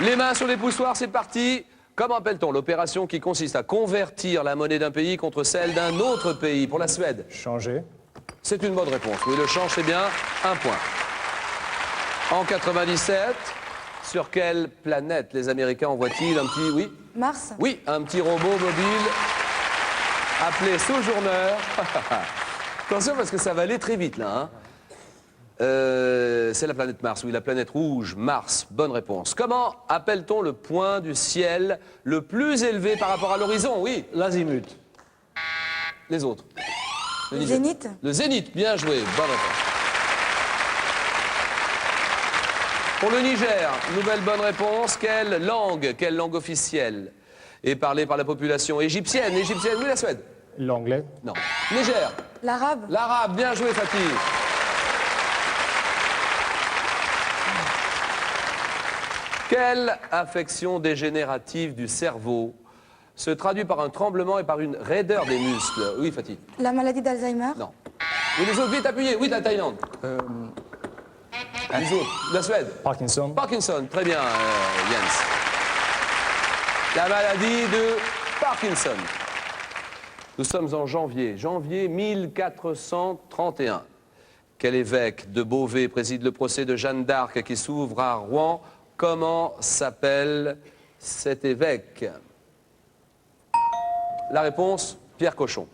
Les mains sur les poussoirs, c'est parti. Comment appelle-t-on l'opération qui consiste à convertir la monnaie d'un pays contre celle d'un autre pays? Pour la Suède. Changer. C'est une bonne réponse. Oui, le change, c'est bien. Un point. En 97, sur quelle planète les Américains envoient-ils un petit... Oui? Mars. Oui, un petit robot mobile appelé Sojourner. Attention parce que ça va aller très vite là. Hein. C'est la planète Mars, oui, la planète rouge, Mars. Bonne réponse. Comment appelle-t-on le point du ciel le plus élevé par rapport à l'horizon? Oui. L'azimut. Les autres. Le zénith. Le zénith, bien joué. Bonne réponse. Pour le Niger, nouvelle bonne réponse. Quelle langue officielle est parlée par la population égyptienne? Égyptienne, oui, la Suède. L'anglais. Non. Niger. L'arabe. L'arabe, bien joué, Fatih. Quelle affection dégénérative du cerveau se traduit par un tremblement et par une raideur des muscles? Oui, Fatih. La maladie d'Alzheimer. Non. Oui, les autres, vite appuyez. Oui, la Thaïlande. Les autres, la Suède. Parkinson. Parkinson, très bien, Jens. La maladie de Parkinson. Nous sommes en janvier 1431. Quel évêque de Beauvais préside le procès de Jeanne d'Arc qui s'ouvre à Rouen? Comment s'appelle cet évêque? La réponse, Pierre Cochon.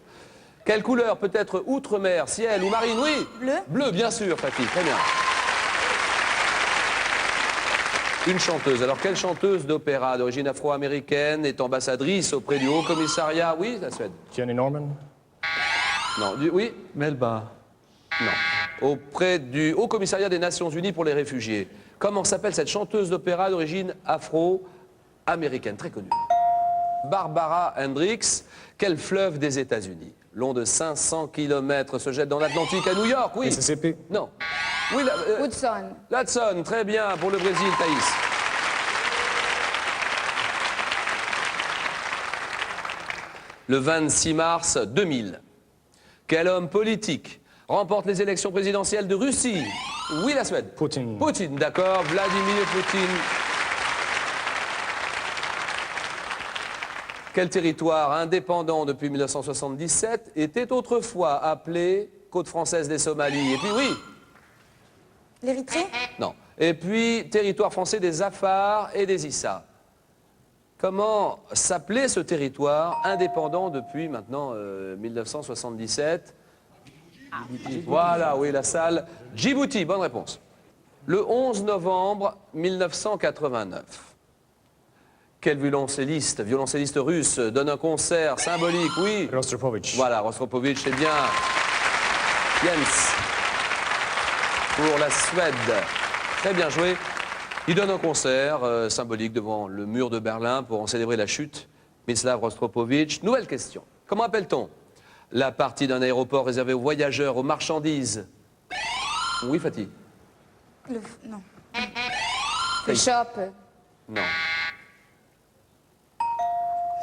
Quelle couleur peut être outre-mer, ciel ou marine? Oui. Bleu. Bleu, bien sûr, Fatih, très bien. Une chanteuse. Alors, quelle chanteuse d'opéra d'origine afro-américaine est ambassadrice auprès du Haut-Commissariat? Oui, la Suède. Jenny Norman. Non, oui? Melba. Non. Auprès du Haut-Commissariat des Nations Unies pour les réfugiés. Comment s'appelle cette chanteuse d'opéra d'origine afro-américaine, très connue? Barbara Hendricks. Quel fleuve des États-Unis, long de 500 km, se jette dans l'Atlantique à New York? Oui. Mississippi. Non. Oui, Hudson. l'Hudson, très bien, pour le Brésil, Thaïs. Le 26 mars 2000, quel homme politique remporte les élections présidentielles de Russie? Oui, la Suède. Poutine. Poutine, d'accord, Vladimir Poutine. Quel territoire indépendant depuis 1977 était autrefois appelé Côte française des Somalies? Et puis oui. L'Érythrée. Non. Et puis, territoire français des Afars et des Issa. Comment s'appelait ce territoire indépendant depuis maintenant 1977? Voilà, oui, la salle. Djibouti, bonne réponse. Le 11 novembre 1989. Quel violoncelliste russe donne un concert symbolique? Oui. Rostropovitch. Voilà, Rostropovitch, c'est bien. Jens. Pour la Suède. Très bien joué. Il donne un concert symbolique devant le mur de Berlin pour en célébrer la chute. Miroslav Rostropovitch. Nouvelle question. Comment appelle-t-on la partie d'un aéroport réservé aux voyageurs, aux marchandises? Oui, Fatih. Non. Le shop. Non.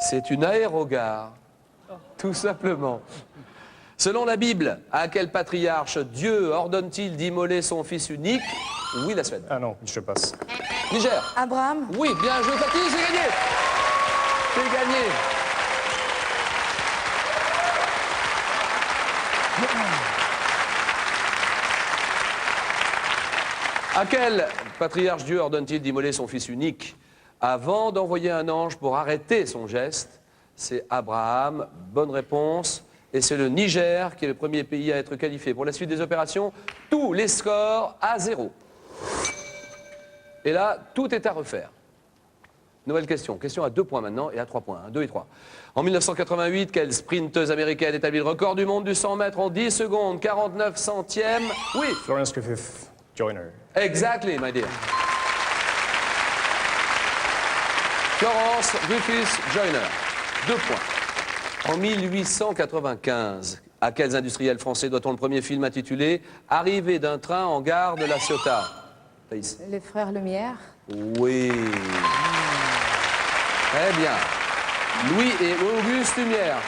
C'est une aérogare. Tout simplement. Selon la Bible, à quel patriarche Dieu ordonne-t-il d'immoler son fils unique? Oui, la Suède. Ah non, je passe. Niger. Abraham. Oui, bien joué, Fatih, c'est gagné. C'est gagné. À quel patriarche Dieu ordonne-t-il d'immoler son fils unique avant d'envoyer un ange pour arrêter son geste? C'est Abraham. Bonne réponse. Et c'est le Niger qui est le premier pays à être qualifié. Pour la suite des opérations, tous les scores à 0. Et là, tout est à refaire. Nouvelle question. Question à 2 points maintenant et à 3 points. 2 et 3. En 1988, quelle sprinteuse américaine établit le record du monde du 100 mètres en 10 secondes, 49 centièmes? Oui. Florence Griffith Joyner. Exactly, my dear. Florence Griffith Joyner. 2 points. En 1895, à quels industriels français doit-on le premier film intitulé « Arrivée d'un train en gare de La Ciotat » Thaïs. Les frères Lumière. Oui. Très bien. Louis et Auguste Lumière.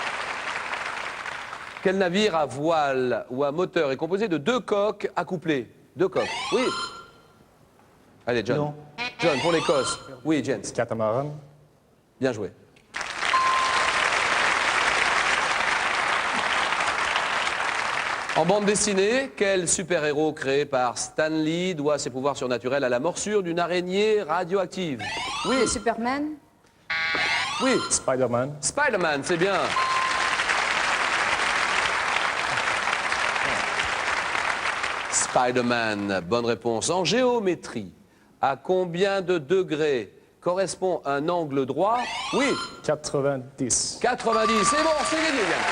Quel navire à voile ou à moteur est composé de 2 coques accouplées? 2 coques. Oui. Allez, John. Non. John, pour l'Écosse. Oui, Jens. Catamaran. Bien joué. En bande dessinée, quel super-héros créé par Stan Lee doit ses pouvoirs surnaturels à la morsure d'une araignée radioactive? Oui, Le Superman. oui. Spider-Man. Spider-Man, c'est bien. Spider-Man, bonne réponse. En géométrie, à combien de degrés correspond un angle droit? Oui, 90. 90. C'est bon, c'est gagné, Yann.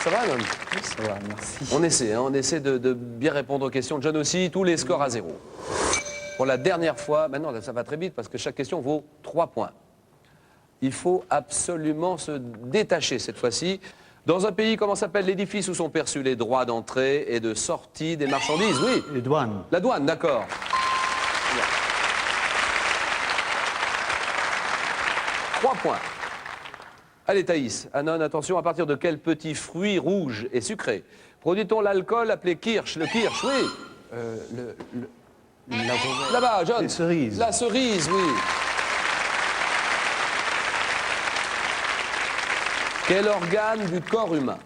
Ça va, non? Ça va, merci. On essaie de bien répondre aux questions. John aussi, tous les scores à 0. Pour la dernière fois, maintenant ça va très vite parce que chaque question vaut 3 points. Il faut absolument se détacher cette fois-ci. Dans un pays, comment s'appelle l'édifice où sont perçus les droits d'entrée et de sortie des marchandises? Oui. Les douanes. La douane, d'accord. Bien. 3 points. Allez Thaïs, Anon, attention, à partir de quel petit fruit rouge et sucré produit-on l'alcool appelé kirsch? Le kirsch, oui. Là-bas, John. Les cerises. La cerise, oui. Quel organe du corps humain,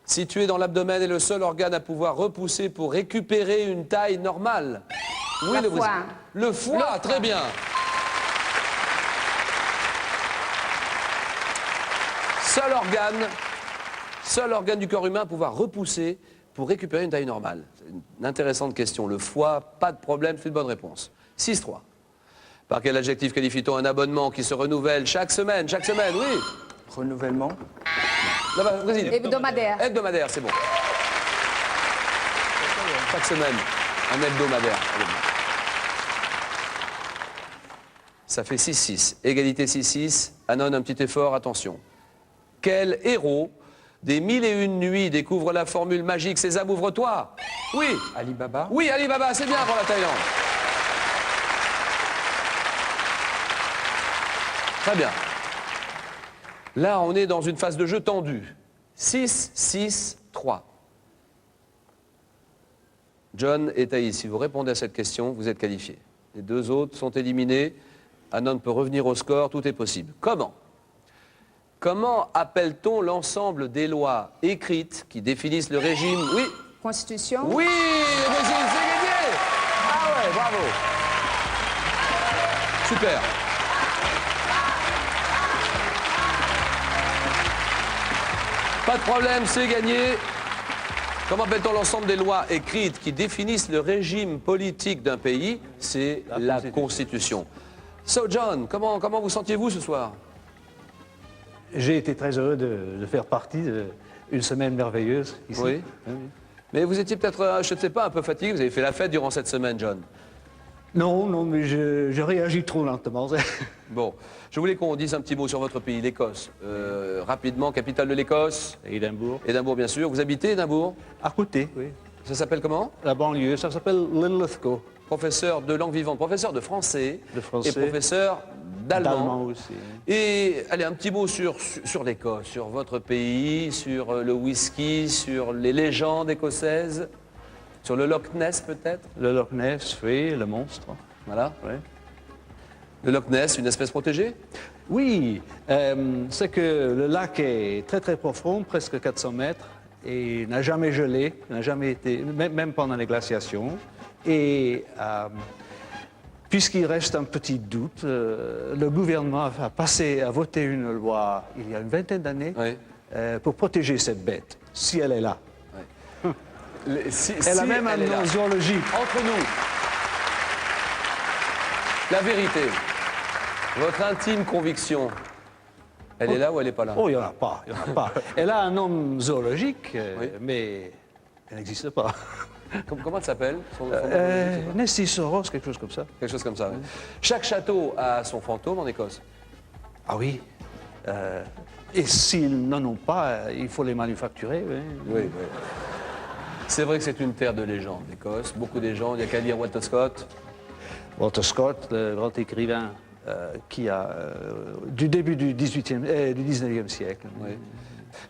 situé dans l'abdomen, est le seul organe à pouvoir repousser pour récupérer une taille normale? Oui, Le foie. Le foie, très bien. Seul organe du corps humain à pouvoir repousser pour récupérer une taille normale. C'est une intéressante question. Le foie, pas de problème, c'est une bonne réponse. 6-3. Par quel adjectif qualifie-t-on un abonnement qui se renouvelle chaque semaine? Chaque semaine, oui. Renouvellement. Là-bas, vas-y. Hebdomadaire. Hebdomadaire, c'est bon. Chaque semaine, un hebdomadaire. Ça fait 6-6. Égalité 6-6. Anon, un petit effort, attention. Quel héros des 1001 nuits découvre la formule magique Sésame, ouvre-toi? Oui. Alibaba. Oui, Alibaba, c'est bien pour la Thaïlande. Très bien. Là, on est dans une phase de jeu tendue. 6-6-3. John et Thaïs, si vous répondez à cette question, vous êtes qualifiés. Les deux autres sont éliminés. Anon peut revenir au score, tout est possible. Comment appelle-t-on l'ensemble des lois écrites qui définissent le régime? Oui. Constitution. Oui, le régime, c'est gagné. Ah ouais, bravo. Super. Pas de problème, c'est gagné. Comment appelle-t-on l'ensemble des lois écrites qui définissent le régime politique d'un pays? C'est la Constitution. So, John, comment vous sentiez-vous ce soir? J'ai été très heureux de faire partie d'une semaine merveilleuse ici. Oui. Mais vous étiez peut-être, je ne sais pas, un peu fatigué. Vous avez fait la fête durant cette semaine, John. Non, mais je réagis trop lentement. Bon, je voulais qu'on dise un petit mot sur votre pays, l'Écosse. Rapidement, capitale de l'Écosse. Édimbourg. Édimbourg, bien sûr. Vous habitez Édimbourg? À côté, oui. Ça s'appelle comment? La banlieue, ça s'appelle Linlithgow. Professeur de langue vivante, professeur de français. De français. Et professeur d'allemand. D'allemand aussi. Et allez, un petit mot sur l'Écosse, sur votre pays, sur le whisky, sur les légendes écossaises, sur le Loch Ness peut-être? Le Loch Ness, oui, le monstre. Voilà. Oui. Le Loch Ness, une espèce protégée? Oui, c'est que le lac est très très profond, presque 400 mètres, et n'a jamais gelé, n'a jamais été, même pendant les glaciations. Et puisqu'il reste un petit doute, le gouvernement a voté une loi il y a une vingtaine d'années Oui. pour protéger cette bête, si elle est là. Elle a même un est là. nom zoologique. Entre nous, la vérité, votre intime conviction, elle est là ou elle n'est pas là? Oh, il n'y en a pas, il n'y en a pas. Elle a un nom zoologique, Oui. mais elle n'existe pas. Comment elle s'appelle? Son nom, je sais pas. Nestisoros, quelque chose comme ça. Quelque chose comme ça, oui. Chaque château a son fantôme en Écosse. Ah oui. Et s'ils n'en ont pas, il faut les manufacturer. Oui. Oui, oui. C'est vrai que c'est une terre de légende, l'Écosse. Beaucoup de gens, il n'y a qu'à lire Walter Scott. Walter Scott, le grand écrivain qui a du début du 19e siècle. Oui.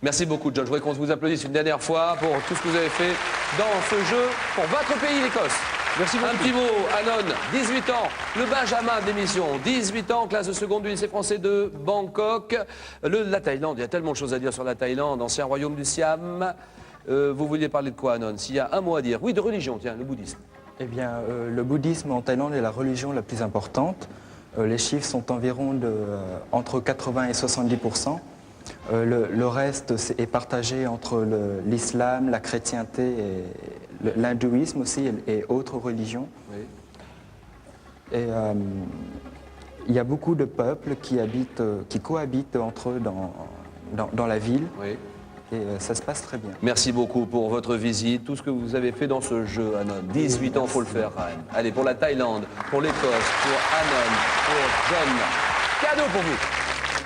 Merci beaucoup, John. Je voudrais qu'on vous applaudisse une dernière fois pour tout ce que vous avez fait dans ce jeu pour votre pays, l'Écosse. Merci beaucoup. Un petit mot, Anon, 18 ans, le Benjamin de l'émission, 18 ans, classe de seconde du lycée français de Bangkok. La Thaïlande, il y a tellement de choses à dire sur la Thaïlande, ancien royaume du Siam. Vous vouliez parler de quoi, Anon? S'il y a un mot à dire. Oui, de religion, tiens, le bouddhisme. Eh bien, le bouddhisme en Thaïlande est la religion la plus importante. Les chiffres sont environ entre 80 et 70%. Le reste est partagé entre l'islam, la chrétienté et l'hindouisme aussi et autres religions. Oui. Et il y a beaucoup de peuples qui cohabitent entre eux dans la ville. Oui. Et ça se passe très bien. Merci beaucoup pour votre visite, tout ce que vous avez fait dans ce jeu, Anon. 18 ans, il faut le faire quand même. Allez, pour la Thaïlande, pour l'Écosse, pour Anon, pour John. Cadeau pour vous.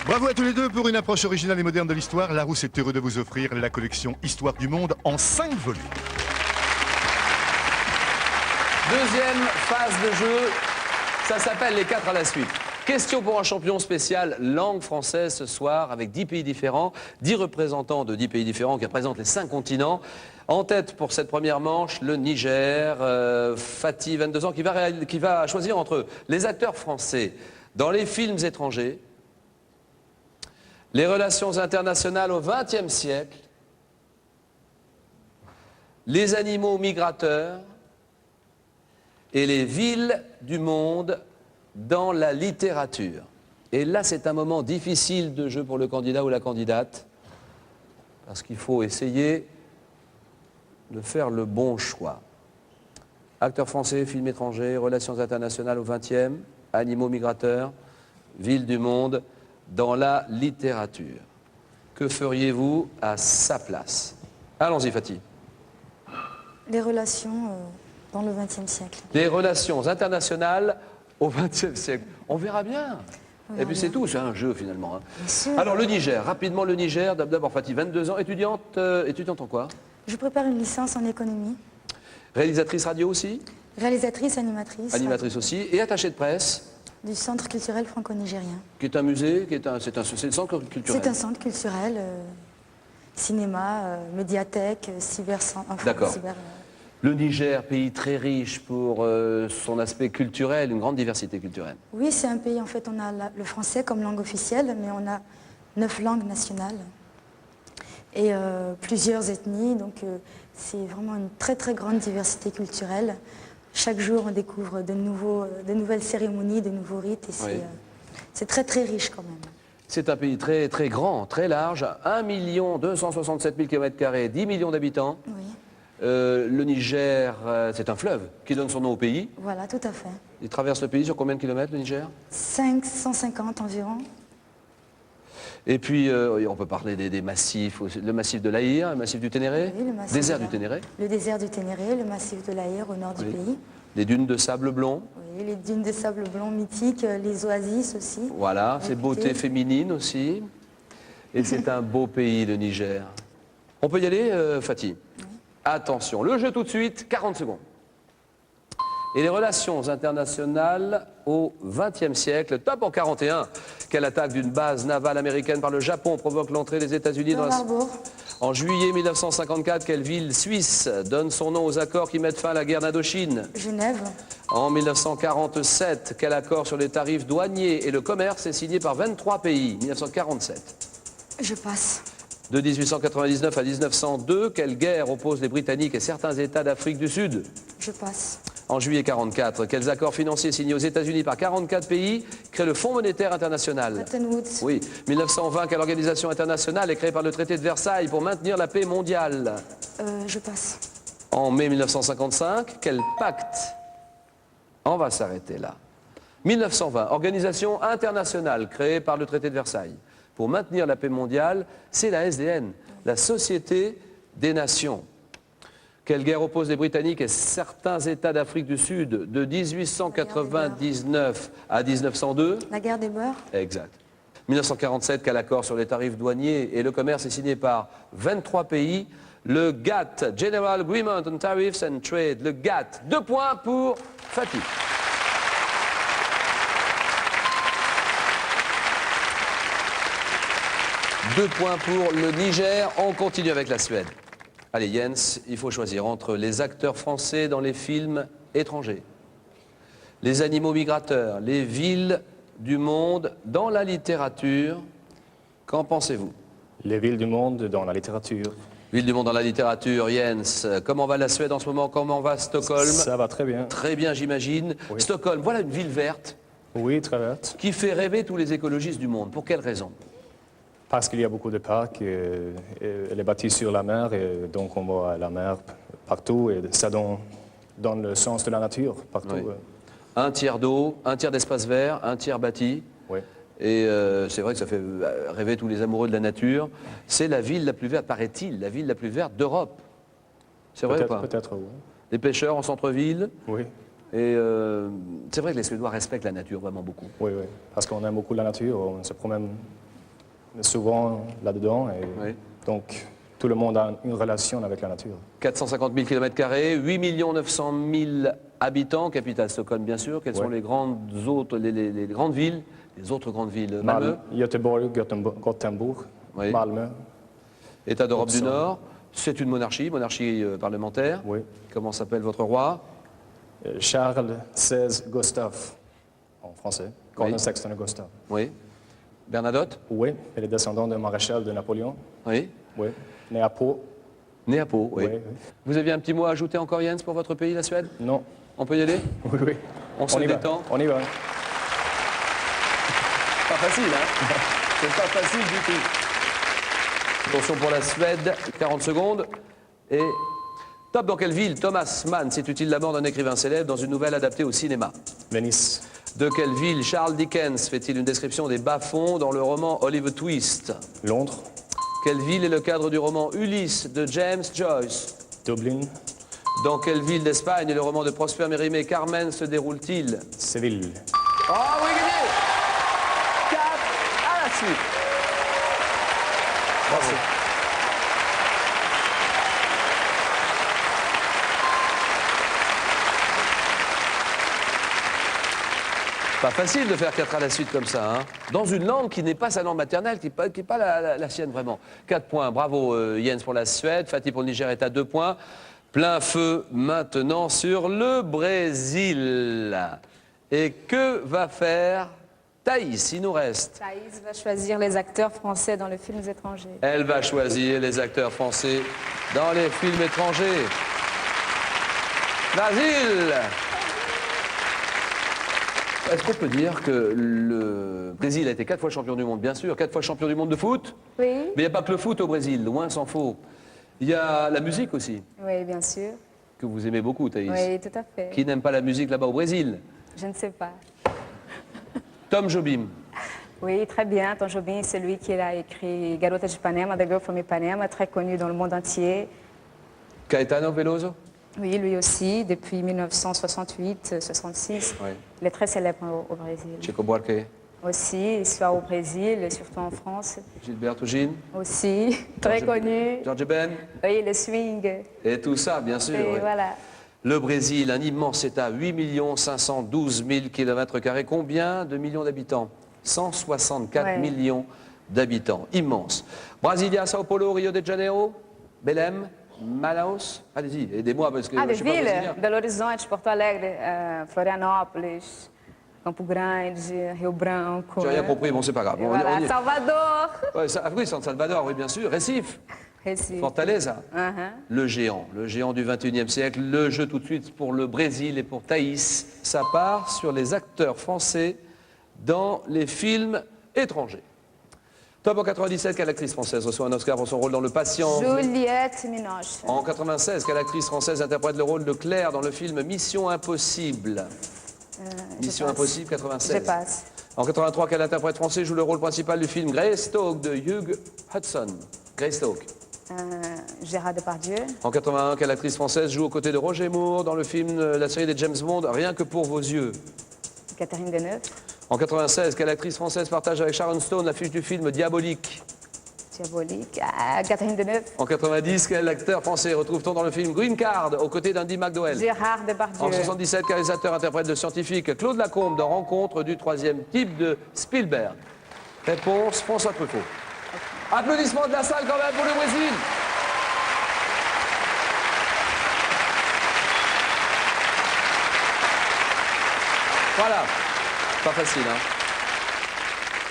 Bravo à tous les deux pour une approche originale et moderne de l'histoire. Larousse est heureux de vous offrir la collection Histoire du Monde en 5 volumes. Deuxième phase de jeu, ça s'appelle les 4 à la suite. Question pour un champion spécial langue française ce soir avec 10 pays différents, 10 représentants de 10 pays différents qui représentent les 5 continents. En tête pour cette première manche, le Niger, Fatih, 22 ans, qui va choisir entre les acteurs français dans les films étrangers, les relations internationales au XXe siècle, les animaux migrateurs et les villes du monde dans la littérature. Et là, c'est un moment difficile de jeu pour le candidat ou la candidate, parce qu'il faut essayer de faire le bon choix. Acteurs français, films étrangers, relations internationales au XXe, animaux migrateurs, villes du monde, dans la littérature. Que feriez-vous à sa place? Allons-y, Fatih. Les relations dans le XXe siècle. Les relations internationales au XXe siècle. On verra bien. Et puis c'est tout, c'est un jeu finalement. Hein. Bien sûr. Alors le Niger, rapidement le Niger, d'abord Fatih, 22 ans, étudiante en quoi? Je prépare une licence en économie. Réalisatrice radio aussi? Réalisatrice, animatrice. Animatrice aussi, et attachée de presse, Du Centre culturel franco-nigérien. qui est un musée, c'est le centre culturel. C'est un centre culturel, cinéma, médiathèque, D'accord. Le Niger, pays très riche pour son aspect culturel, une grande diversité culturelle. Oui, c'est un pays, en fait, on a le français comme langue officielle, mais on a 9 langues nationales et plusieurs ethnies, donc c'est vraiment une très très grande diversité culturelle. Chaque jour, on découvre de nouvelles cérémonies, de nouveaux rites, et Oui. c'est très très riche quand même. C'est un pays très, très grand, très large, 1 267 000 km², 10 millions d'habitants. Oui, Le Niger, c'est un fleuve qui donne son nom au pays. voilà, tout à fait. Il traverse le pays sur combien de kilomètres, le Niger? 550 environ. Et puis, on peut parler des massifs, aussi, le massif de l'Aïr, le massif du Ténéré, Oui, le massif désert de du Ténéré, Le désert du Ténéré, le massif de l'Aïr au nord du Oui. pays. des dunes de sable blond. Oui, les dunes de sable blanc mythiques, les oasis aussi. Voilà, c'est Réputées. beauté féminine aussi. Et c'est un beau pays, le Niger. On peut y aller, Fatih? Attention, le jeu tout de suite, 40 secondes. Et les relations internationales au XXe siècle, top en 41. Quelle attaque d'une base navale américaine par le Japon provoque l'entrée des États-Unis dans Pearl la... Harbor, En juillet 1954, quelle ville suisse donne son nom aux accords qui mettent fin à la guerre d'Indochine? Genève, En 1947, quel accord sur les tarifs douaniers et le commerce est signé par 23 pays? 1947. je passe. De 1899 à 1902, quelle guerre oppose les Britanniques et certains États d'Afrique du Sud? Je passe. En juillet 1944, quels accords financiers signés aux États-Unis par 44 pays créent le Fonds monétaire international? Bretton Woods, Oui. 1920, quelle organisation internationale est créée par le traité de Versailles pour maintenir la paix mondiale? je passe. En mai 1955, quel pacte? On va s'arrêter là. 1920, organisation internationale créée par le traité de Versailles pour maintenir la paix mondiale, c'est la SDN, la Société des Nations. Quelle guerre oppose les Britanniques et certains États d'Afrique du Sud de 1899 à 1902? La guerre des beurs, Exact. 1947, quel accord sur les tarifs douaniers et le commerce est signé par 23 pays? Le GATT, General Agreement on Tariffs and Trade. Le GATT. 2 points pour Fatih. 2 points pour le Niger. On continue avec la Suède. Allez Jens, il faut choisir entre les acteurs français dans les films étrangers, les animaux migrateurs, les villes du monde dans la littérature. Qu'en pensez-vous? Les villes du monde dans la littérature. Ville du monde dans la littérature, Jens. Comment va la Suède en ce moment? Comment va Stockholm? Ça va très bien. Très bien, j'imagine. Oui. Stockholm, voilà une ville verte Oui, très verte. qui fait rêver tous les écologistes du monde. Pour quelle raison? Parce qu'il y a beaucoup de parcs, elle est bâtie sur la mer, et donc on voit la mer partout, et ça donne le sens de la nature partout. Oui. Un tiers d'eau, un tiers d'espace vert, un tiers bâti. Oui. Et c'est vrai que ça fait rêver tous les amoureux de la nature. C'est la ville la plus verte, paraît-il, la ville la plus verte d'Europe. C'est vrai ou pas? Peut-être, oui. Les pêcheurs en centre-ville. Oui, Et c'est vrai que les Suédois respectent la nature vraiment beaucoup. oui, oui. Parce qu'on aime beaucoup la nature, on se promène souvent là-dedans, et Oui. donc tout le monde a une relation avec la nature. 450 000 km², 8 900 000 habitants, capitale Stockholm bien sûr. Quelles sont les grandes autres, les grandes villes, les autres grandes villes? Malmö, Göteborg, Gothenburg, Oui. Malmö. État d'Europe du Uppsala. Nord. C'est une monarchie parlementaire. Oui. Comment s'appelle votre roi? Charles XVI Gustave, en français. Carl Oui. XVI Gustave. Oui. Bernadotte? Oui, elle est descendante d'un maréchal de Napoléon. Oui. Oui. Né à Pau. Né à Pau, oui. Oui, oui. Vous aviez un petit mot à ajouter encore, Jens, pour votre pays, la Suède? Non. On peut y aller? Oui, oui. On se y va. détend? On y va. Pas facile, hein? C'est pas facile du tout. Attention pour la Suède, 40 secondes. Et top, dans quelle ville Thomas Mann situe-t-il la mort d'un écrivain célèbre dans une nouvelle adaptée au cinéma? Venise. De quelle ville Charles Dickens fait-il une description des bas-fonds dans le roman Oliver Twist? Londres. Quelle ville est le cadre du roman Ulysse de James Joyce? Dublin. Dans quelle ville d'Espagne le roman de Prosper Mérimée Carmen se déroule-t-il? Séville. Oh oui, gagné 4 à la suite. Bravo. Pas facile de faire 4 à la suite comme ça, hein. Dans une langue qui n'est pas sa langue maternelle, qui n'est pas la sienne vraiment. 4 points, bravo Jens pour la Suède, Fatih pour le Niger est à 2 points. Plein feu maintenant sur le Brésil. Et que va faire Thaïs? Il nous reste. Thaïs va choisir les acteurs français dans les films étrangers. Elle va choisir les acteurs français dans les films étrangers. Basile! Est-ce qu'on peut dire que le Brésil a été 4 fois champion du monde, bien sûr, 4 fois champion du monde de foot? Oui. Mais il n'y a pas que le foot au Brésil, loin s'en faut. Il y a la musique aussi, Oui, bien sûr. que vous aimez beaucoup, Thaïs. Oui, tout à fait. Qui n'aime pas la musique là-bas au Brésil? Je ne sais pas. Tom Jobim. Oui, très bien. Tom Jobim, c'est lui qui a écrit Garota de Ipanema, The Girl from Ipanema, très connu dans le monde entier. Caetano Veloso? Oui, lui aussi, depuis 1968-66. Oui. Il est très célèbre au Brésil. Chico Buarque? Aussi, soit au Brésil, et surtout en France. Gilberto Gil? Aussi, très connu. George Ben? Oui, le swing. Et tout ça, bien sûr. Et oui. voilà. Le Brésil, un immense État, 8 512 000 km². Combien de millions d'habitants? 164 Ouais. millions d'habitants. Immense. Brasilia, Sao Paulo, Rio de Janeiro, Belém, Manaus. Allez-y, aidez-moi parce que Ah, je de suis pas Vila, brésilien. Belo Horizonte, Porto Alegre, Florianópolis, Campo Grande, Rio Branco. J'ai rien né? compris, bon, c'est pas grave. Et On- voilà, on y- Salvador. Ouais, oui, San Salvador, oui, bien sûr. Recife, Recife. Fortaleza. Uhum. Le géant du 21e siècle. Le jeu tout de suite pour le Brésil et pour Thaïs. Ça part sur les acteurs français dans les films étrangers. Top en 97, quelle actrice française reçoit un Oscar pour son rôle dans Le Patient? Juliette Binoche. En 96, quelle actrice française interprète le rôle de Claire dans le film Mission Impossible? Mission passe. Impossible 96. Je passe. En 83, quel interprète français joue le rôle principal du film Greystoke de Hugh Hudson? Greystoke. Gérard Depardieu. En 81, quelle actrice française joue aux côtés de Roger Moore dans le film, la série des James Bond, Rien que pour vos yeux? Catherine Deneuve. En 96, quelle actrice française partage avec Sharon Stone l'affiche du film Diabolique? Diabolique. Ah, Catherine Deneuve. En 90, quel acteur français retrouve-t-on dans le film Green Card aux côtés d'Andy McDowell? Gérard Depardieu. En 77, quel réalisateur interprète le scientifique Claude Lacombe dans Rencontre du troisième type de Spielberg? Réponse, François Truffaut. Applaudissements de la salle quand même pour le Brésil. Voilà, pas facile, hein.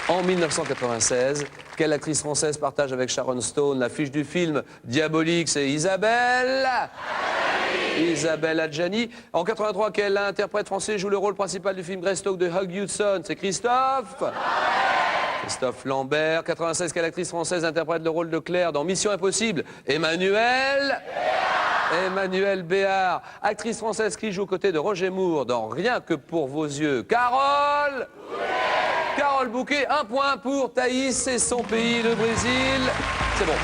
En 1996, quelle actrice française partage avec Sharon Stone l'affiche du film Diabolique? C'est Isabelle. Isabelle Adjani. En 83, quel interprète français joue le rôle principal du film Greystoke de Hugh Hudson? C'est Christophe. Christophe Lambert. 96, quelle actrice française interprète le rôle de Claire dans Mission Impossible? Emmanuelle. Emmanuelle Béard. Actrice française qui joue aux côtés de Roger Moore dans Rien que pour vos yeux? Carole. Carole Bouquet. 1 point pour Thaïs et son pays, le Brésil. C'est bon.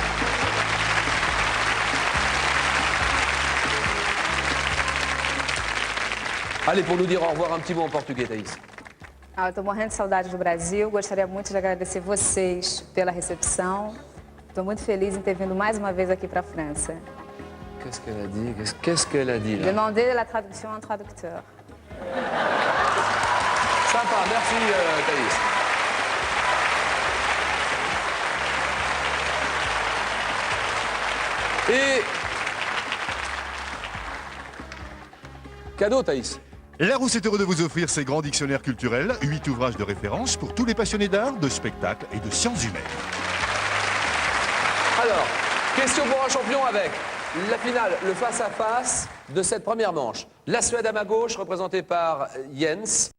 Allez, pour nous dire au revoir, un petit mot en portugais, Thaïs. Eu estou morrendo de saudade do Brasil. Gostaria muito de agradecer vocês pela recepção. Estou muito feliz em ter vindo mais uma vez aqui para a França. Qu'est-ce qu'elle a dit? Qu'est-ce qu'elle a dit là? Demandez la traduction à un traducteur. Sympa, merci Thaïs. Et... cadeau Thaïs. Larousse est heureux de vous offrir ses grands dictionnaires culturels, 8 ouvrages de référence pour tous les passionnés d'art, de spectacle et de sciences humaines. Alors, question pour un champion avec la finale, le face-à-face de cette première manche. La Suède à ma gauche, représentée par Jens.